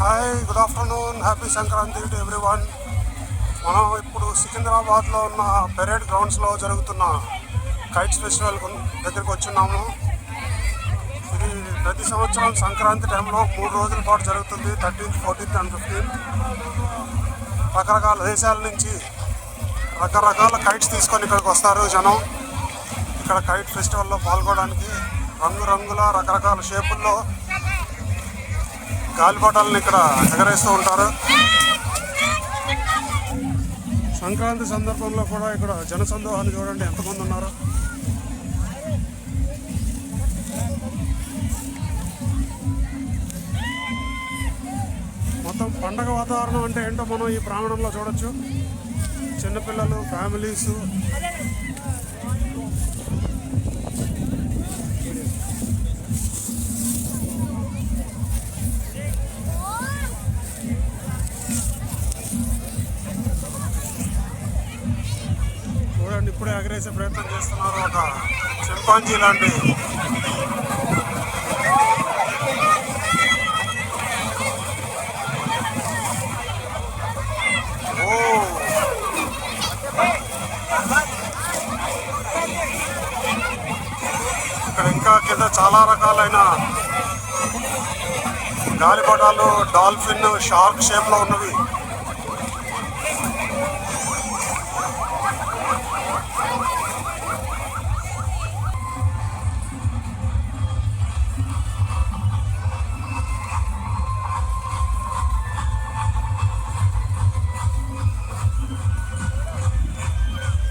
Hi, good afternoon, happy Sankranti to everyone. మనం ఇప్పుడు సికింద్రాబాద్లో ఉన్న పెరేడ్ గ్రౌండ్స్లో జరుగుతున్న కైట్స్ ఫెస్టివల్ దగ్గరికి వచ్చున్నాము. ఇది ప్రతి సంవత్సరం సంక్రాంతి టైంలో 3 రోజుల పాటు జరుగుతుంది. 13th, 14th and 15th. రకరకాల దేశాల నుంచి రకరకాల కైట్స్ తీసుకొని ఇక్కడికి వస్తారు జనం. ఇక్కడ కైట్ ఫెస్టివల్లో పాల్గొనడానికి రంగురంగుల రకరకాల షేపుల్లో గాలిపటాలను ఇక్కడ ఎగరేస్తూ ఉంటారు. సంక్రాంతి సందర్భంలో కూడా ఇక్కడ జనసందోహాన్ని చూడండి ఎంతమంది ఉన్నారు. మొత్తం పండగ వాతావరణం అంటే ఏంటో మనం ఈ ప్రాంగణంలో చూడొచ్చు. చిన్నపిల్లలు, ఫ్యామిలీస్, చూడండి ఇప్పుడే ఎగరేసే ప్రయత్నం చేస్తున్నారు ఒక చింపాంజీ లాంటి. ఇక్కడ ఇంకా కింద చాలా రకాలైన గాలిపటాలు డాల్ఫిన్, షార్క్ షేప్లో ఉన్నవి.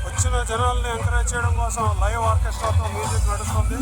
వచ్చిన జనాల్ని ఎంకరేజ్ చేయడం కోసం లైవ్ ఆర్కెస్ట్రాతో మ్యూజిక్ నడుస్తుంది.